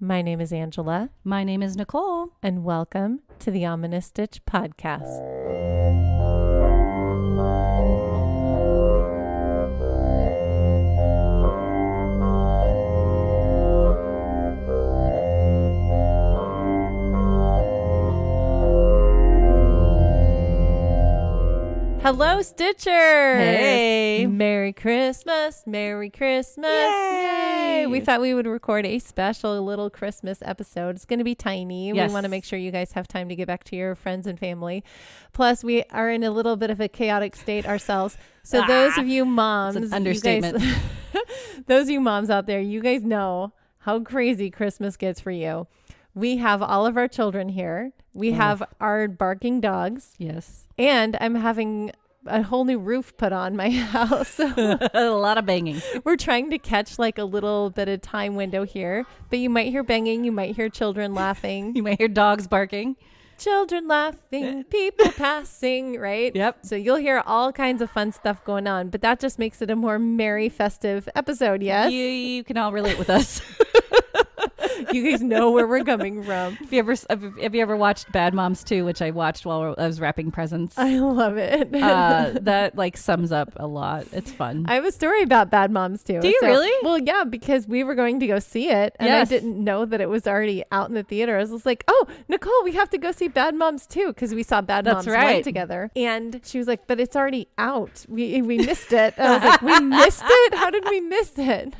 My name is Angela. My name is Nicole. And welcome to the Ominous Stitch Podcast. Hello, Stitchers! Hey! Merry Christmas! Merry Christmas! Yay! We thought we would record a special little Christmas episode. It's going to be tiny. Yes. We want to make sure you guys have time to get back to your friends and family. Plus, we are in a little bit of a chaotic state ourselves. So those of you moms... It's an understatement. Those of you moms out there, you guys know how crazy Christmas gets for you. We have all of our children here. We have our barking dogs. Yes. And I'm having a whole new roof put on my house. A lot of banging. We're trying to catch like a little bit of time window here. But you might hear banging. You might hear children laughing. You might hear dogs barking. Children laughing, people passing, right? Yep. So you'll hear all kinds of fun stuff going on. But that just makes it a more merry, festive episode, yes? You can all relate with us. You guys know where we're coming from. Have you ever watched Bad Moms 2, which I watched while I was wrapping presents? I love it. That like sums up a lot. It's fun. I have a story about Bad Moms too. Do you really? Well, yeah, because we were going to go see it and Yes. I didn't know that it was already out in the theater. I was just like, oh, Nicole, we have to go see Bad Moms too, because we saw Bad Moms 1 together. And she was like, but it's already out. We missed it. I was like, we missed it? How did we miss it?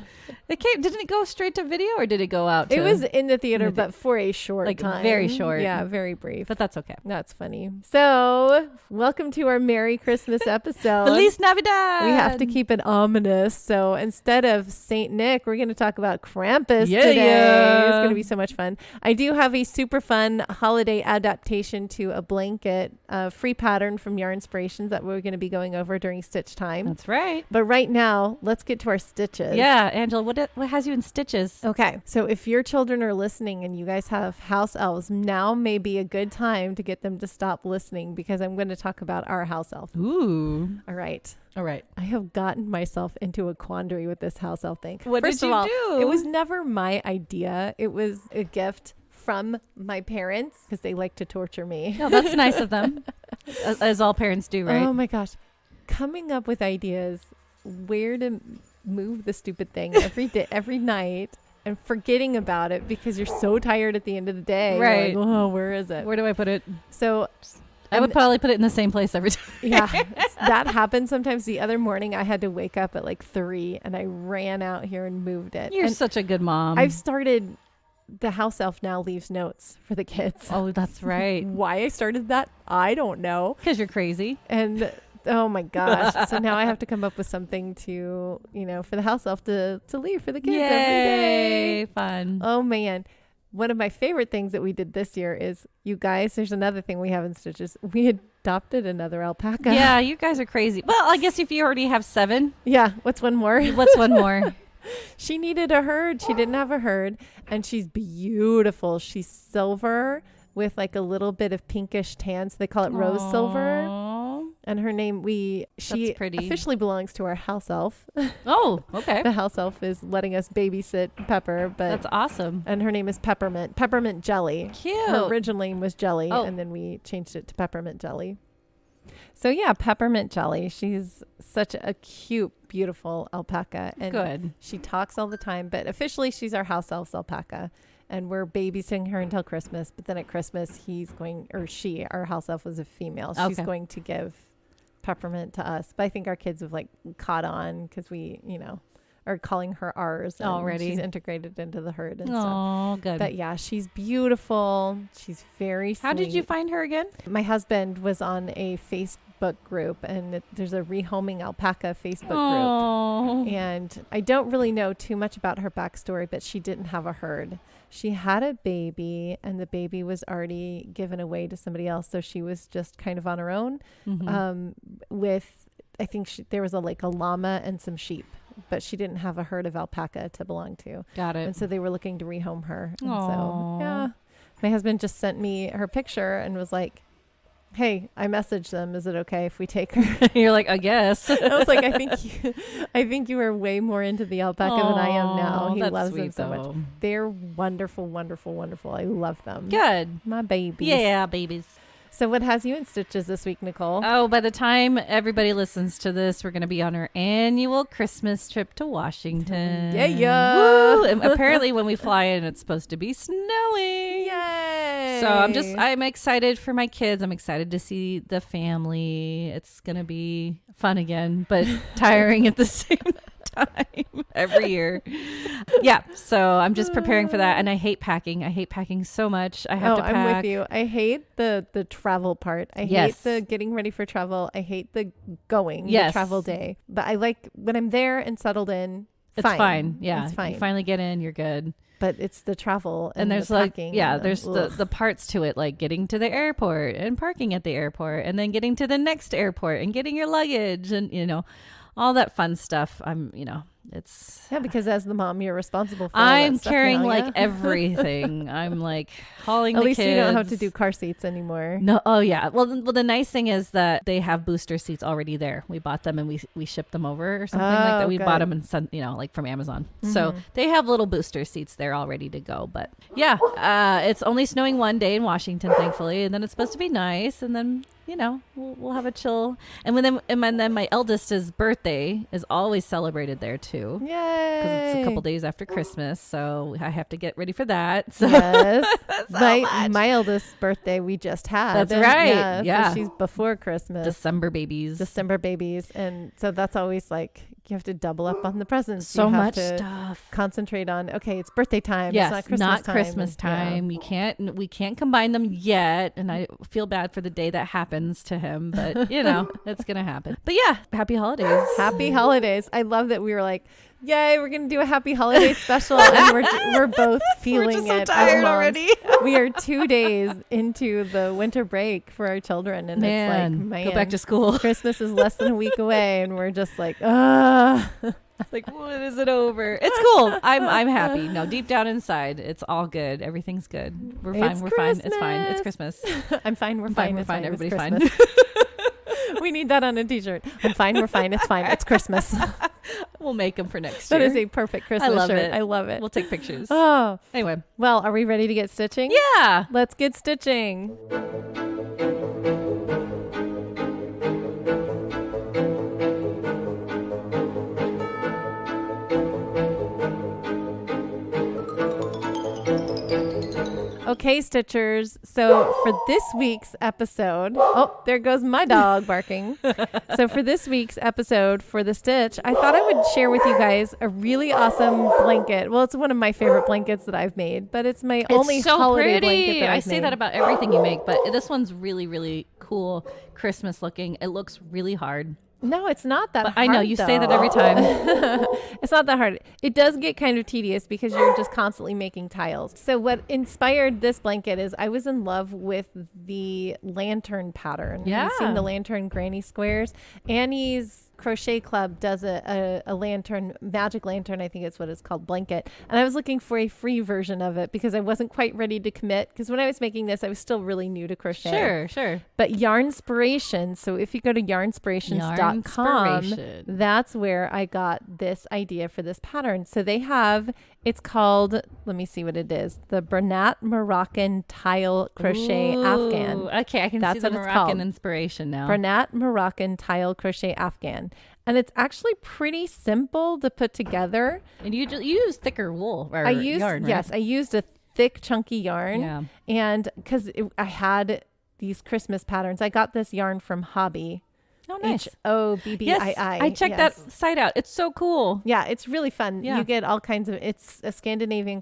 Didn't it go straight to video or did it go out to... It was in the theater, but for a short time. Very short. Yeah, very brief. But that's okay. That's funny. So, welcome to our Merry Christmas episode. Feliz Navidad! We have to keep it ominous. So, instead of Saint Nick, we're going to talk about Krampus today. Yeah. It's going to be so much fun. I do have a super fun holiday adaptation to a blanket, free pattern from Yarn Inspirations that we're going to be going over during stitch time. That's right. But right now, let's get to our stitches. Yeah, Angela, what has you in stitches? Okay, so if your children are listening and you guys have house elves, now may be a good time to get them to stop listening because I'm going to talk about our house elf. Ooh. All right. I have gotten myself into a quandary with this house elf thing. What First did of you all, do? It was never my idea. It was a gift from my parents because they like to torture me. No, that's nice of them, as all parents do, right? Oh my gosh. Coming up with ideas where to move the stupid thing every day, every night, and forgetting about it because you're so tired at the end of the day. Right. You're like, oh, where is it? Where do I put it? So I would probably put it in the same place every time. yeah, that happens sometimes. The other morning I had to wake up at like 3 and I ran out here and moved it. You're and such a good mom. I've started, the house elf now leaves notes for the kids. Oh, that's right. Why I started that, I don't know. Because you're crazy. And oh my gosh. So now I have to come up with something to, for the house elf to leave for the kids every day. Yay, fun. Oh man. One of my favorite things that we did this year is, you guys, there's another thing we have in stitches. We adopted another alpaca. Yeah, you guys are crazy. Well, I guess if you already have 7. Yeah. What's one more? What's one more? She needed a herd. She didn't have a herd. And she's beautiful. She's silver with like a little bit of pinkish tan. So they call it rose silver. And her name, she officially belongs to our house elf. Oh, okay. The house elf is letting us babysit Pepper, but that's awesome. And her name is Peppermint Jelly. Cute. Her original name was Jelly, and then we changed it to Peppermint Jelly. So yeah, Peppermint Jelly. She's such a cute, beautiful alpaca, and good. She talks all the time. But officially, she's our house elf's alpaca. And we're babysitting her until Christmas. But then at Christmas, our house elf was a female. She's going to give Peppermint to us. But I think our kids have like caught on because we, are calling her ours. Already. She's integrated into the herd and stuff. Oh, good. But yeah, she's beautiful. She's very sweet. How did you find her again? My husband was on a Facebook group, and there's a Rehoming Alpaca Facebook group. And I don't really know too much about her backstory, but she didn't have a herd. She had a baby, and the baby was already given away to somebody else. So she was just kind of on her own I think there was a llama and some sheep, but she didn't have a herd of alpaca to belong to. Got it. And so they were looking to rehome her. And so, yeah. My husband just sent me her picture and was like, Hey, I messaged them. Is it okay if we take her? You're like, I guess. I was like, I think you are way more into the alpaca than I am now. He loves them so much. They're wonderful, wonderful, wonderful. I love them. Good. My babies. Yeah, babies. So what has you in stitches this week, Nicole? Oh, by the time everybody listens to this, we're going to be on our annual Christmas trip to Washington. Yeah. Woo! And apparently when we fly in, it's supposed to be snowing. Yay. So I'm excited for my kids. I'm excited to see the family. It's going to be fun again, but tiring at the same time every year. Yeah. So I'm just preparing for that. And I hate packing. I hate packing so much. I have to pack. I'm with you. I hate the travel part. I hate the getting ready for travel. I hate the the travel day. But I like when I'm there and settled in. It's fine. Yeah. It's fine. You finally get in, you're good. But it's the travel and there's the packing. There's the parts to it, like getting to the airport and parking at the airport and then getting to the next airport and getting your luggage and, all that fun stuff. It's because as the mom, you're responsible for I'm all that stuff carrying now, like everything. I'm like hauling At the least kids. you don't have to do car seats anymore. No. Oh yeah. Well, the nice thing is that they have booster seats already there. We bought them and we shipped them over or something like that. We bought them and sent, like from Amazon. Mm-hmm. So they have little booster seats there all ready to go. But yeah, it's only snowing one day in Washington, thankfully, and then it's supposed to be nice, and then we'll have a chill. And then my eldest's birthday is always celebrated there too. Yay! Because it's a couple days after Christmas, so I have to get ready for that. So yes, my eldest birthday we just had. That's right. Yeah, so she's before Christmas. December babies, and so that's always like you have to double up on the presents. So much stuff. Concentrate on it's birthday time. Yes, it's not Christmas time. Yeah. We can't combine them yet, and I feel bad for the day that happens to him, but it's gonna happen. But yeah, happy holidays. Happy holidays. I love that we were like, yay, we're gonna do a happy holiday special, and we're both feeling we're it. So tired already. We are 2 days into the winter break for our children, and it's like, go back to school. Christmas is less than a week away, and we're just like, It's like, when is it over? It's cool. I'm happy. No, deep down inside, it's all good. Everything's good. We're fine. We're fine. It's fine. It's Christmas. I'm fine. We're fine. We're It's fine. Everybody's fine. We need that on a t-shirt. I'm fine. We're fine. It's fine. It's Christmas. We'll make them for next year. That is a perfect Christmas shirt. I love it. We'll take pictures. Oh. Anyway. Well, are we ready to get stitching? Yeah. Let's get stitching. Okay, Stitchers. So for this week's episode, there goes my dog barking. So for this week's episode for the Stitch, I thought I would share with you guys a really awesome blanket. Well, it's one of my favorite blankets that I've made, but it's my only holiday blanket that I've say made. that about everything you make, but this one's really, really cool, Christmas looking. It looks really hard. No, it's not that hard. I know you say that every time. It's not that hard. It does get kind of tedious because you're just constantly making tiles. So what inspired this blanket is I was in love with the lantern pattern. Yeah. Have you seen the lantern granny squares? Annie's Crochet Club does a lantern, magic lantern, I think it's what it's called, blanket. And I was looking for a free version of it because I wasn't quite ready to commit. Because when I was making this, I was still really new to crochet. Sure. But Yarnspiration, so if you go to yarnspirations.com, that's where I got this idea for this pattern. So they have, it's called, let me see what it is, the Bernat Moroccan Tile Crochet Afghan. Okay, I can see the Moroccan inspiration now. Bernat Moroccan Tile Crochet Afghan. And it's actually pretty simple to put together. And you use thicker wool or yarn, right? Yes, I used a thick, chunky yarn. Yeah. And because I had these Christmas patterns, I got this yarn from Hobby. Oh, nice. HOBBII. Yes, I checked that site out. It's so cool. Yeah, it's really fun. Yeah. You get all kinds of, it's a Scandinavian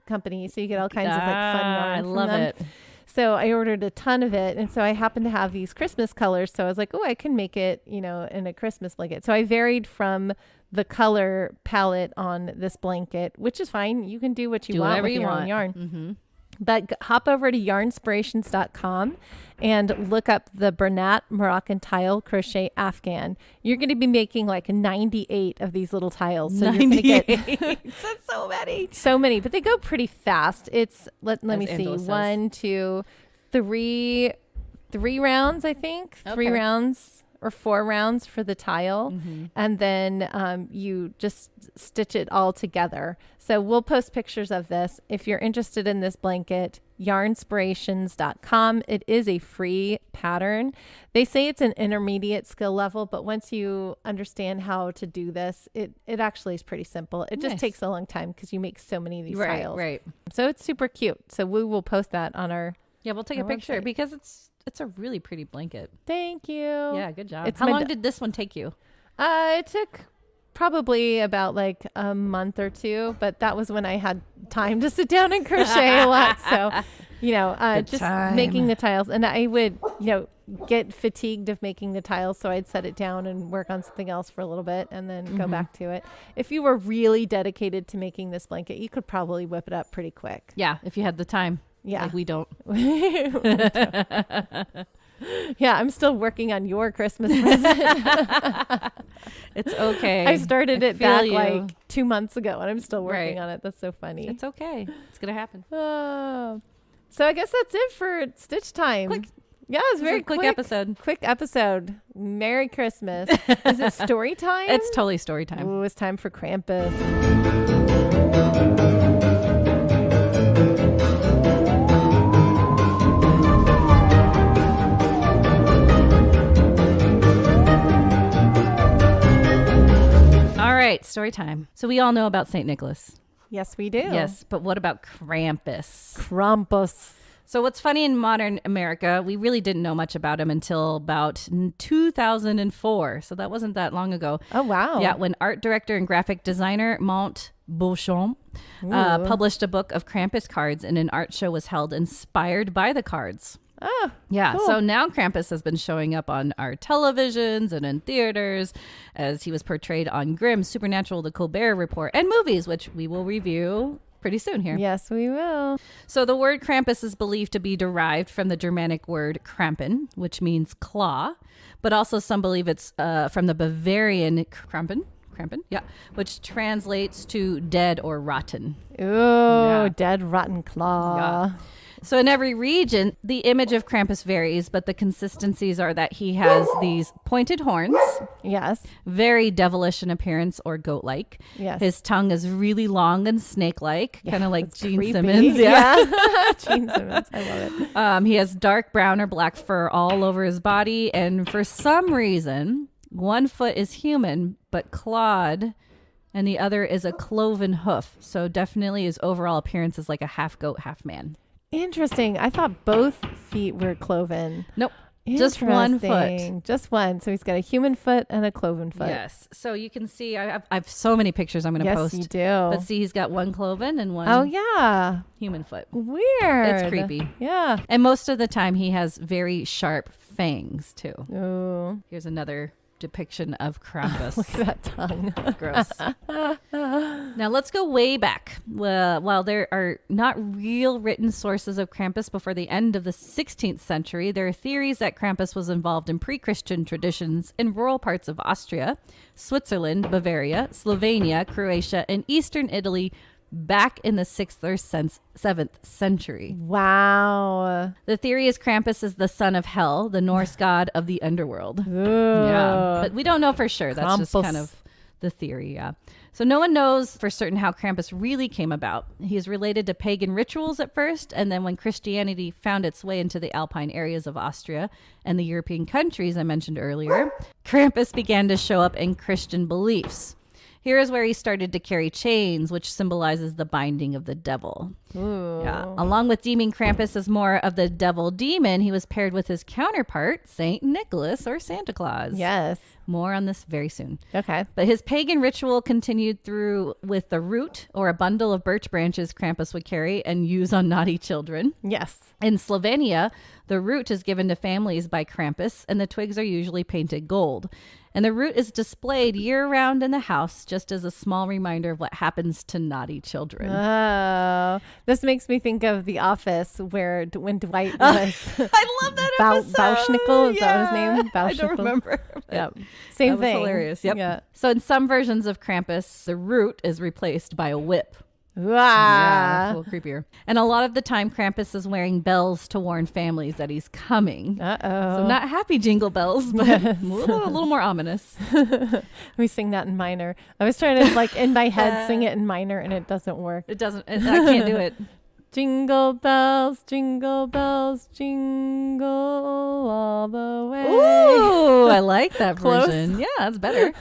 company, so you get all kinds of like fun yarn. I love it. So I ordered a ton of it. And so I happened to have these Christmas colors. So I was like, I can make it, in a Christmas blanket. So I varied from the color palette on this blanket, which is fine. You can do what you want with your own yarn. Mm-hmm. But hop over to yarnspirations.com and look up the Bernat Moroccan Tile Crochet Afghan. You're going to be making like 98 of these little tiles. So 98. You're going to get That's so many. So many, but they go pretty fast. It's let me see. 1, 2, 3, 3 rounds, I think. Okay. 3 rounds or 4 rounds for the tile. Mm-hmm. And then you just stitch it all together. So we'll post pictures of this. If you're interested in this blanket, yarnspirations.com. It is a free pattern. They say it's an intermediate skill level, but once you understand how to do this, it actually is pretty simple. It just takes a long time because you make so many of these tiles. Right. So it's super cute. So we will post that on our We'll take a picture website. because it's a really pretty blanket. Thank you. Yeah, good job. It's How long did this one take you? It took probably about like a month or 2, but that was when I had time to sit down and crochet a lot. So, just making the tiles. And I would, get fatigued of making the tiles. So I'd set it down and work on something else for a little bit and then go back to it. If you were really dedicated to making this blanket, you could probably whip it up pretty quick. Yeah, if you had the time. Yeah. Like we don't. Yeah, I'm still working on your Christmas present. It's okay. I started it back you. like 2 months ago and I'm still working on it. That's so funny. It's okay. It's going to happen. Oh. So I guess that's it for Stitch Time. Quick. Yeah, it's very quick episode. Quick episode. Merry Christmas. Is it story time? It's totally story time. Ooh, it's time for Krampus. All right, story time. So we all know about St. Nicholas. Yes, we do. Yes, but what about Krampus? Krampus. So what's funny in modern America, we really didn't know much about him until about 2004. So that wasn't that long ago. Oh, wow. Yeah, when art director and graphic designer Mont Beauchamp published a book of Krampus cards, and an art show was held inspired by the cards. Oh, yeah. cool. So now Krampus has been showing up on our televisions and in theaters, as he was portrayed on Grimm's Supernatural, The Colbert Report, and movies, which we will review pretty soon here. Yes, we will. So the word Krampus is believed to be derived from the Germanic word Krampen, which means claw, but also some believe it's from the Bavarian Krampen, yeah, which translates to dead or rotten. Ooh, dead rotten claw. Yeah. So in every region, the image of Krampus varies, but the consistencies are that he has these pointed horns. Yes. Very devilish in appearance or goat-like. Yes. His tongue is really long and snake-like, kind of like Gene creepy. Simmons. Yeah. Gene Simmons. I love it. He has dark brown or black fur all over his body. And for some reason, one foot is human, but clawed, and the other is a cloven hoof. So definitely his overall appearance is like a half goat, half man. Interesting. I thought both feet were cloven. Nope. Just one foot. Just one. So he's got a human foot and a cloven foot. Yes. So you can see, I have so many pictures I'm going to post. Yes, you do. But see, he's got one cloven and one human foot. Weird. It's creepy. Yeah. And most of the time he has very sharp fangs too. Ooh. Here's another depiction of Krampus. Look at that tongue. Gross. Now let's go way back. While there are not real written sources of Krampus before the end of the 16th century, there are theories that Krampus was involved in pre-Christian traditions in rural parts of Austria, Switzerland, Bavaria, Slovenia, Croatia, and eastern Italy back in the 6th or 7th century. Wow. The theory is Krampus is the son of Hel, the Norse god of the underworld. Ooh. Yeah, but we don't know for sure. That's just Krampus. kind of the theory, yeah. So no one knows for certain how Krampus really came about. He is related to pagan rituals at first, and then when Christianity found its way into the Alpine areas of Austria and the European countries I mentioned earlier, Krampus began to show up in Christian beliefs. Here is where he started to carry chains, which symbolizes the binding of the devil. Ooh. Yeah. Along with deeming Krampus as more of the devil demon, he was paired with his counterpart, Saint Nicholas or Santa Claus. Yes. More on this very soon. Okay. But his pagan ritual continued through with the root or a bundle of birch branches Krampus would carry and use on naughty children. Yes. In Slovenia, the root is given to families by Krampus, and the twigs are usually painted gold. And the root is displayed year-round in the house, just as a small reminder of what happens to naughty children. Oh, this makes me think of The Office, where when Dwight was I love that episode. Bauschnickel, is that his name? I don't remember. Yep. Same That was thing. hilarious. Yep. Yeah. So in some versions of Krampus, the root is replaced by a whip. Yeah, a little creepier. And a lot of the time, Krampus is wearing bells to warn families that he's coming. So not happy jingle bells, but a little more ominous. We sing that in minor. I was trying to, like, in my head, sing it in minor, and it doesn't work. It doesn't. I can't do it. Jingle bells, jingle all the way. Ooh, I like that Close. version. Yeah, that's better.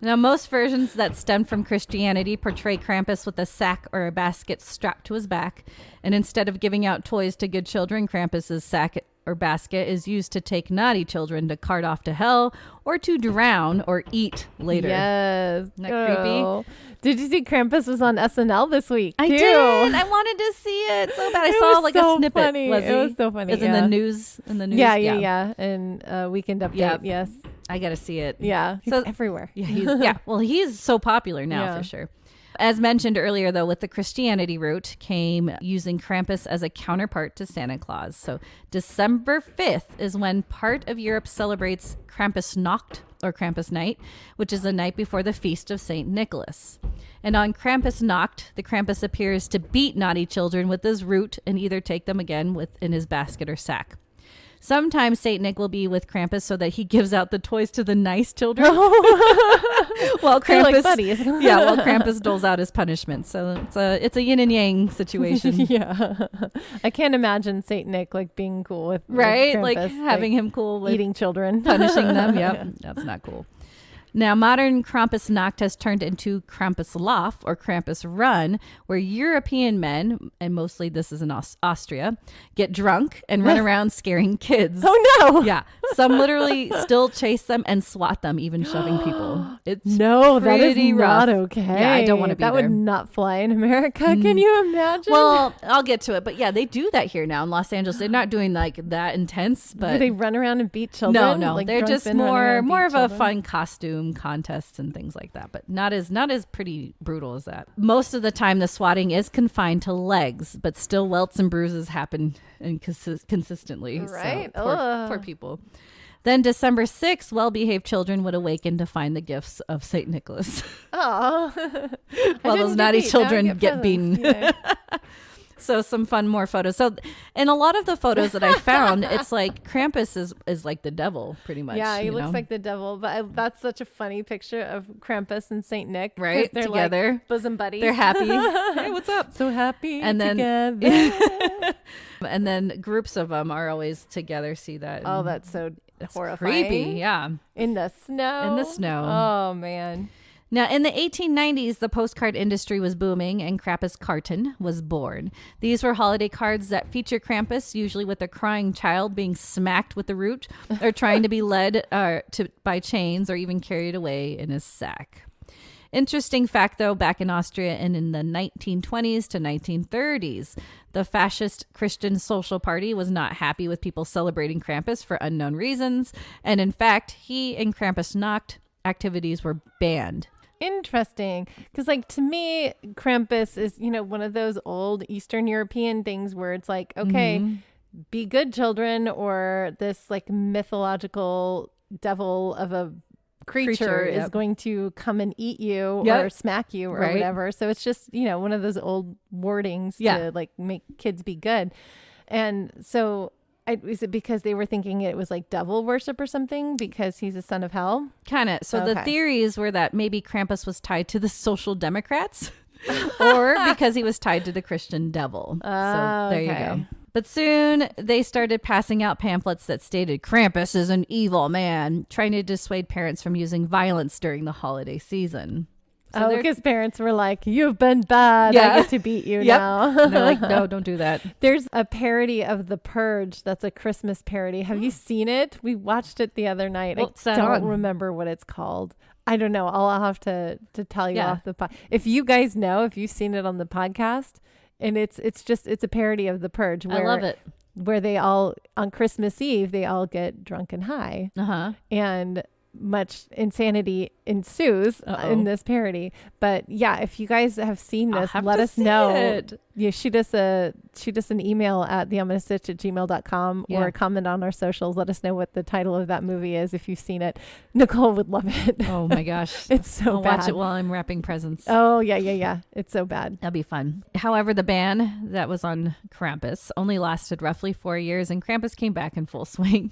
Now, most versions that stem from Christianity portray Krampus with a sack or a basket strapped to his back. And instead of giving out toys to good children, Krampus's sack or basket is used to take naughty children to cart off to hell or to drown or eat later. Yes. Isn't that creepy? Did you see Krampus was on SNL this week? I did. I wanted to see it so bad. I saw like a snippet. Funny. It was so funny. It's in the news. Yeah. And Weekend Update. Yes. I got to see it. Yeah. He's everywhere. Yeah. Well, he's so popular now for sure. As mentioned earlier, though, with the Christianity route came using Krampus as a counterpart to Santa Claus. So December 5th is when part of Europe celebrates Krampusnacht or Krampus Night, which is the night before the feast of St. Nicholas. And on Krampusnacht, the Krampus appears to beat naughty children with his root and either take them again in his basket or sack. Sometimes Saint Nick will be with Krampus so that he gives out the toys to the nice children. While Krampus, like buddies. While Krampus doles out his punishment. So it's a yin and yang situation. Yeah. I can't imagine Saint Nick like being cool with Krampus, like having him cool with eating children, punishing them. Yep. That's not cool. Now, modern Krampusnacht has turned into Krampuslauf or Krampus Run, where European men, and mostly this is in Austria, get drunk and run around scaring kids. Oh, no. Yeah. Some literally still chase them and swat them, even shoving people. It's that is rough. not okay. Yeah, I don't want to be that there. would not fly in America. Can you imagine? Well, I'll get to it. But yeah, they do that here now in Los Angeles. They're not doing like that intense, but do they run around and beat children? No. Like they're just running around more of beat a children? fun costume contests and things like that, but not as pretty brutal as that. Most of the time the swatting is confined to legs, but still welts and bruises happen consistently. Right. So poor people. Then December 6th, well-behaved children would awaken to find the gifts of St. Nicholas. Oh. While those naughty children get beaten. Yeah. So some more photos. So in a lot of the photos that I found, it's like Krampus is like the devil pretty much. Yeah, he looks like the devil. But that's such a funny picture of Krampus and Saint Nick. Right, they're together. Like bosom buddies. They're happy. Hey, what's up? So happy and then, together. And then groups of them are always together. See that? Oh, that's so horrifying. Creepy, yeah. In the snow. Oh, man. Now, in the 1890s, the postcard industry was booming and Krampus Karten was born. These were holiday cards that feature Krampus, usually with a crying child being smacked with the root or trying to be led by chains or even carried away in his sack. Interesting fact, though, back in Austria and in the 1920s to 1930s, the fascist Christian Social Party was not happy with people celebrating Krampus for unknown reasons. And in fact, he and Krampusnacht activities were banned. Interesting. Because, like, to me, Krampus is, one of those old Eastern European things where it's like, okay, be good children, or this, like, mythological devil of a creature is going to come and eat you or smack you or whatever. So it's just, one of those old wordings to, like, make kids be good. And so... is it because they were thinking it was like devil worship or something because he's a son of hell? Kind of. So the theories were that maybe Krampus was tied to the Social Democrats or because he was tied to the Christian devil. So there you go. But soon they started passing out pamphlets that stated Krampus is an evil man, trying to dissuade parents from using violence during the holiday season. So because parents were like, you've been bad. I get to beat you now. And they're like, no, don't do that. There's a parody of The Purge that's a Christmas parody. Have you seen it? We watched it the other night. I don't remember what it's called. I don't know. I'll have to tell you off the pod. If you guys know, if you've seen it on the podcast, and it's a parody of The Purge. I love it. Where they all, on Christmas Eve, they all get drunk and high. Uh-huh. And much insanity ensues in this parody. But yeah, if you guys have seen this, let us know. You shoot us an email at theominassstitch@gmail.com or comment on our socials. Let us know what the title of that movie is if you've seen it. Nicole would love it. Oh my gosh. It's so I'll bad. watch it while I'm wrapping presents. Oh yeah. It's so bad. That'll be fun. However, the ban that was on Krampus only lasted roughly 4 years, and Krampus came back in full swing.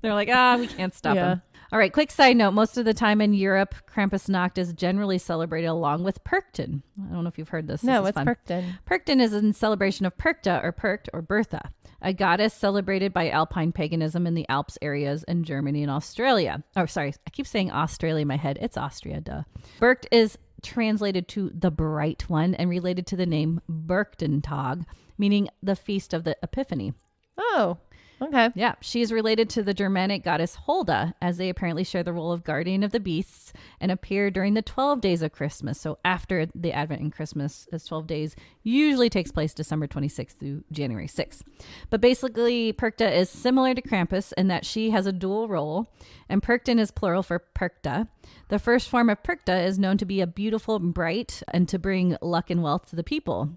They're like, we can't stop him. All right, quick side note. Most of the time in Europe, Krampusnacht is generally celebrated along with Perchten. I don't know if you've heard this. No, what's Perchten? Perchten is in celebration of Perchta or Percht or Bertha, a goddess celebrated by Alpine paganism in the Alps areas in Germany and Australia. Oh, sorry. I keep saying Australia in my head. It's Austria, duh. Bercht is translated to the bright one and related to the name Berchtentag, meaning the feast of the Epiphany. Oh, okay. Yeah, she is related to the Germanic goddess Holda, as they apparently share the role of guardian of the beasts and appear during the 12 days of Christmas. So after the Advent and Christmas, this 12 days usually takes place December 26th through January 6th. But basically, Perchta is similar to Krampus in that she has a dual role, and Perchten is plural for Perchta. The first form of Perchta is known to be a beautiful and bright and to bring luck and wealth to the people.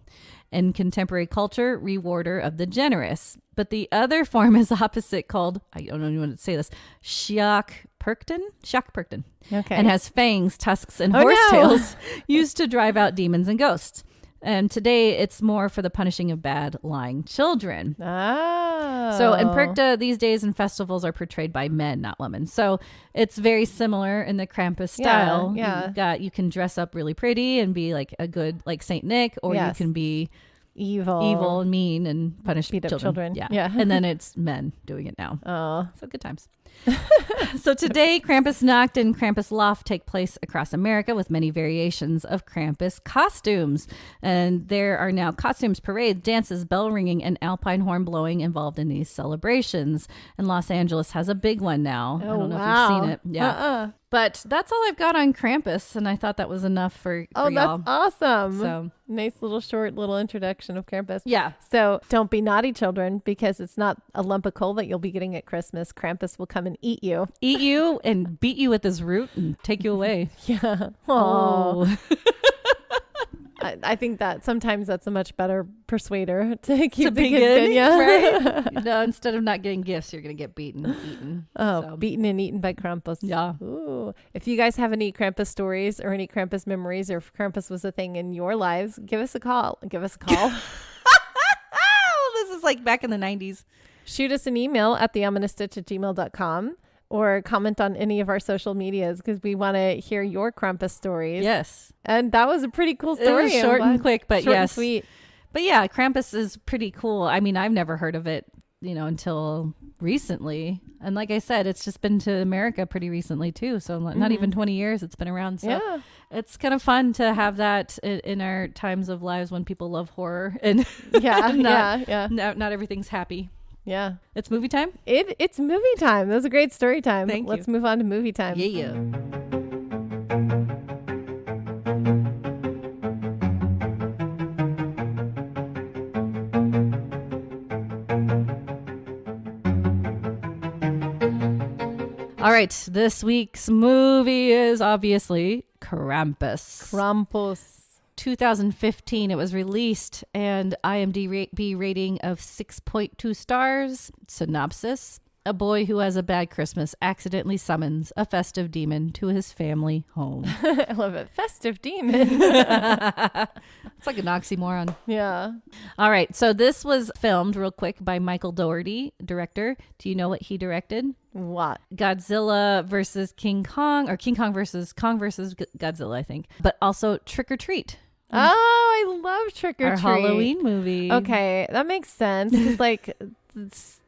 In contemporary culture, rewarder of the generous. But the other form is opposite, called, I don't even want to say this, Sjockperchten, Okay. and has fangs, tusks, and horsetails used to drive out demons and ghosts. And today it's more for the punishing of bad, lying children. Oh. So in Perchta, these days and festivals are portrayed by men, not women. So it's very similar in the Krampus style. Yeah. You can dress up really pretty and be like a good, like Saint Nick, or you can be evil and mean and punish beat up children. Yeah. And then it's men doing it now. Oh. So good times. So today, Krampusnacht and Krampuslauf take place across America with many variations of Krampus costumes. And there are now costumes, parades, dances, bell ringing, and alpine horn blowing involved in these celebrations. And Los Angeles has a big one now. I don't know if you've seen it. Yeah. But that's all I've got on Krampus, and I thought that was enough for y'all. That's awesome. So nice short introduction of Krampus. Yeah. So don't be naughty, children, because it's not a lump of coal that you'll be getting at Christmas. Krampus will come and eat you. Eat you and beat you with his root and take you away. Yeah. Oh. I think that sometimes that's a much better persuader to keep the kids good, in you. Right? No, instead of not getting gifts, you're going to get beaten and eaten. Beaten and eaten by Krampus. Yeah. Ooh. If you guys have any Krampus stories or any Krampus memories, or if Krampus was a thing in your lives, give us a call. Oh, this is like back in the 90s. Shoot us an email at theominassstitch@gmail.com. Or comment on any of our social medias, because we want to hear your Krampus stories. Yes. And that was a pretty cool story. It was short and quick, but short yes. and sweet. But yeah, Krampus is pretty cool. I mean, I've never heard of it, until recently. And like I said, it's just been to America pretty recently too. So not even 20 years it's been around. So it's kind of fun to have that in our times of lives when people love horror and not everything's happy. Yeah. It's movie time? It's movie time. That was a great story time. Let's move on to movie time. Yeah. All right. This week's movie is obviously Krampus. 2015 it was released, and IMDb rating of 6.2 stars. Synopsis: a boy who has a bad Christmas accidentally summons a festive demon to his family home. I love it. Festive demon. It's like an oxymoron. Yeah. All right, so this was filmed real quick by Michael Dougherty, director. Do you know what he directed? What? Godzilla versus King Kong, or King Kong versus Godzilla, I think. But also Trick or Treat. Oh, I love Trick or Treat. Our Halloween movie. Okay, that makes sense. Because like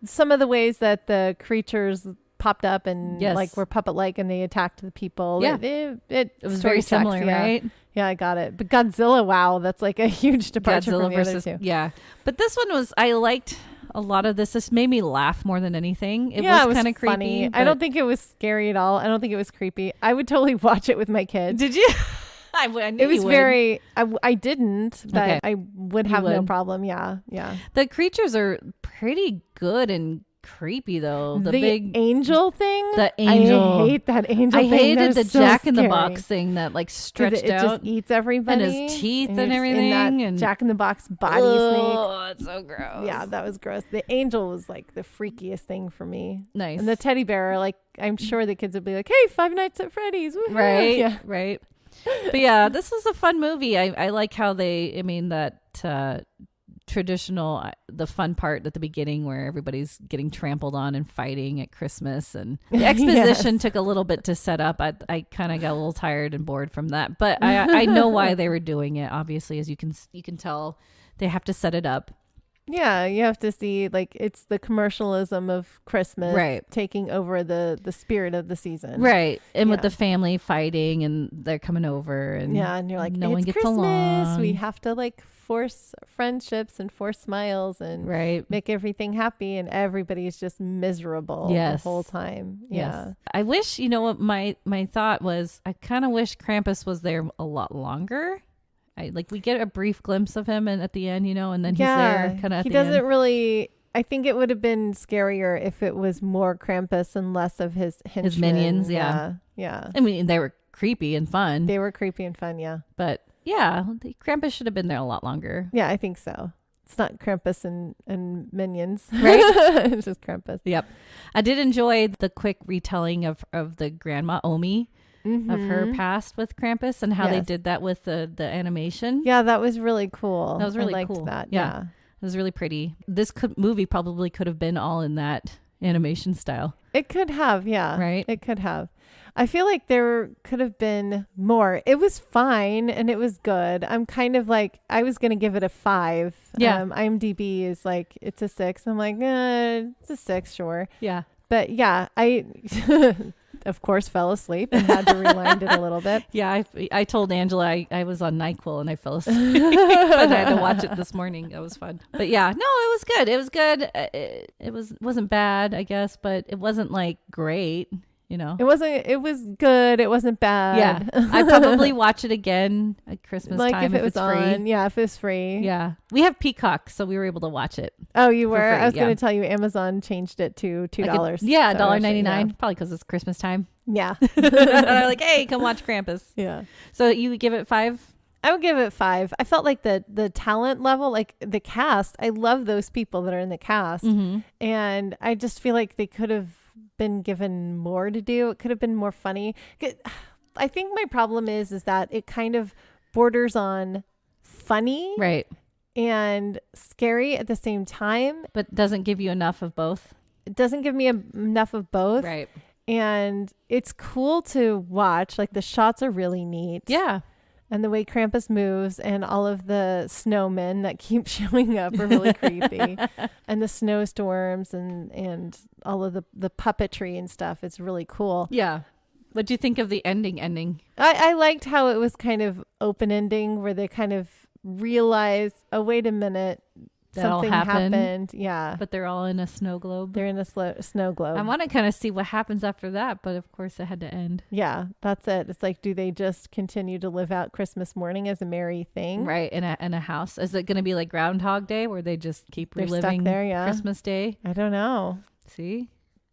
some of the ways that the creatures popped up and were puppet-like and they attacked the people. Yeah. It was very similar, right? Yeah, I got it. But Godzilla, wow, that's like a huge departure Godzilla from the versus, other two. Yeah. But this one I liked a lot of this. This made me laugh more than anything. It was kind of creepy. Funny. I don't think it was scary at all. I don't think it was creepy. I would totally watch it with my kids. Did you? I knew it was you would. very, I didn't, but Okay. I would have no problem. Yeah. Yeah. The creatures are pretty good and creepy though. The big angel thing. The angel. I hate that angel. I thing. hated the so Jack in the scary. Box thing that like stretched it out. just eats everybody and his teeth and you're just everything. in that and Jack in the Box body snake. Oh, it's so gross. Yeah, that was gross. The angel was like the freakiest thing for me. Nice. And the teddy bear, like I'm sure the kids would be like, "Hey, Five Nights at Freddy's!" Woo-hoo. Right. Yeah. Right. But yeah, this was a fun movie. I like how that traditional, the fun part at the beginning where everybody's getting trampled on and fighting at Christmas, and the exposition took a little bit to set up. I kind of got a little tired and bored from that, but I know why they were doing it. Obviously, as you can tell, they have to set it up. Yeah, you have to see like it's the commercialism of Christmas right. taking over the spirit of the season. Right. And with the family fighting and they're coming over and and you're like, no one gets Christmas. along. We have to like force friendships and force smiles and make everything happy, and everybody's just miserable the whole time. Yeah. Yes. I wish, you know what my thought was, I kind of wish Krampus was there a lot longer. We get a brief glimpse of him and at the end, and then he's there kind of at the end. He doesn't really, I think it would have been scarier if it was more Krampus and less of his henchmen. His minions, yeah. I mean, they were creepy and fun. Yeah. But yeah, the Krampus should have been there a lot longer. Yeah, I think so. It's not Krampus and minions. Right? It's just Krampus. Yep. I did enjoy the quick retelling of the grandma Omi. Of her past with Krampus and how they did that with the animation. Yeah, that was really cool. That was really I liked cool. That. Yeah. It was really pretty. This movie probably could have been all in that animation style. It could have, yeah. Right? It could have. I feel like there could have been more. It was fine and it was good. I'm kind of like, I was going to give it a 5. Yeah. IMDb is like, it's a 6. I'm like, it's a 6, sure. Yeah. But yeah, I... of course, fell asleep and had to rewind it a little bit. Yeah, I told Angela I was on NyQuil and I fell asleep. But I had to watch it this morning. That was fun. But yeah, no, it was good. It was good. It wasn't bad, I guess, but it wasn't like great. It was good. It wasn't bad. Yeah. I'd probably watch it again at Christmas like time if it was free. On. Yeah, if it was free. Yeah. We have Peacock, so we were able to watch it. Oh, you were? Free, I was going to tell you Amazon changed it to $2. Yeah, $1.99. Probably because it's Christmas time. Yeah. And they're like, hey, come watch Krampus. Yeah. So you would give it 5? I would give it 5. I felt like the talent level, like the cast, I love those people that are in the cast. Mm-hmm. And I just feel like they could have been given more to do. It could have been more funny. I think my problem is that it kind of borders on funny, right, and scary at the same time, but doesn't give you enough of both. It doesn't give me enough of both, right? And it's cool to watch. Like the shots are really neat, yeah. And the way Krampus moves and all of the snowmen that keep showing up are really creepy. And the snowstorms and all of the puppetry and stuff. It's really cool. Yeah. What do you think of the ending? I liked how it was kind of open ending where they kind of realize, oh, wait a minute. Something happened. Yeah. But they're all in a snow globe. They're in a snow globe. I want to kind of see what happens after that, but of course it had to end. Yeah, that's it. It's like, do they just continue to live out Christmas morning as a merry thing? Right, in a house. Is it going to be like Groundhog Day where they just keep reliving there, Christmas Day? I don't know. See?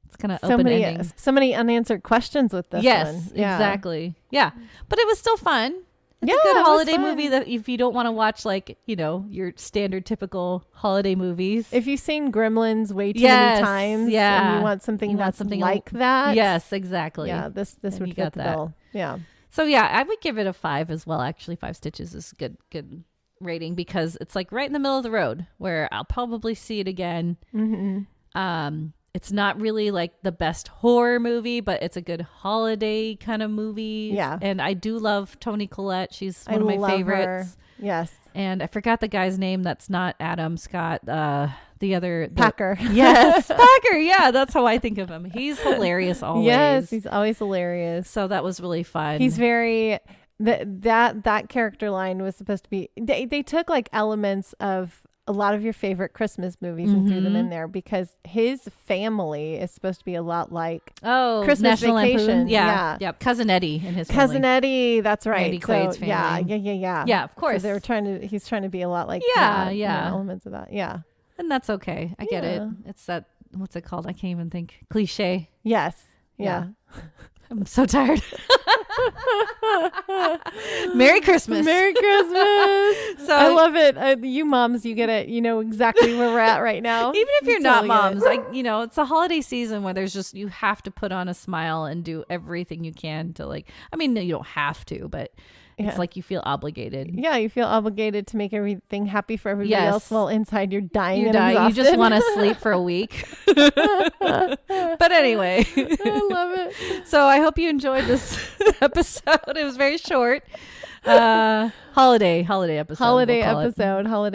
It's kind of open-ending. So many unanswered questions with this one. Yes, exactly. Yeah, but it was still fun. It's a good holiday movie that if you don't want to watch like, your standard typical holiday movies. If you've seen Gremlins way too many times and you want something like that. Yes, exactly. Yeah, this would fit the bill. Yeah. So yeah, I would give it a 5 as well. Actually, 5 stitches is a good rating because it's like right in the middle of the road where I'll probably see it again. Mm-hmm. It's not really like the best horror movie, but it's a good holiday kind of movie. Yeah. And I do love Toni Collette. She's one of my favorites. Her. Yes. And I forgot the guy's name. That's not Adam Scott. The other Packer. Yes. Packer. Yeah. That's how I think of him. He's hilarious always. Yes. He's always hilarious. So that was really fun. He's very, that character line was supposed to be, they took like elements of a lot of your favorite Christmas movies and threw them in there because his family is supposed to be a lot like Christmas National Vacation. Lampoon. Yeah. Cousin Eddie and his Cousin family. Eddie, that's right. Randy Quaid's family. Yeah. Yeah, of course. So he's trying to be a lot like that, elements of that. Yeah. And that's okay. I get it. It's that what's it called? I can't even think. Cliche. Yes. Yeah. I'm so tired. Merry Christmas. Merry Christmas. So I love it. You moms, you get it. You know exactly where we're at right now. Even if you're not moms, it's a holiday season where there's just, you have to put on a smile and do everything you can to you don't have to, but it's like you feel obligated. Yeah, you feel obligated to make everything happy for everybody else while inside you're dying and exhausted. You just want to sleep for a week. But anyway. I love it. So I hope you enjoyed this episode. It was very short. Holiday episode. Holiday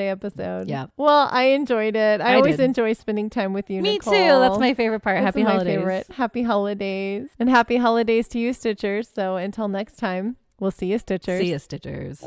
episode. Yeah. Well, I enjoyed it. I always enjoy spending time with you, Me Nicole. too. That's my favorite part. That's happy my holidays. Favorite. Happy holidays. And happy holidays to you, Stitchers. So until next time, we'll see you, Stitchers. See you, Stitchers.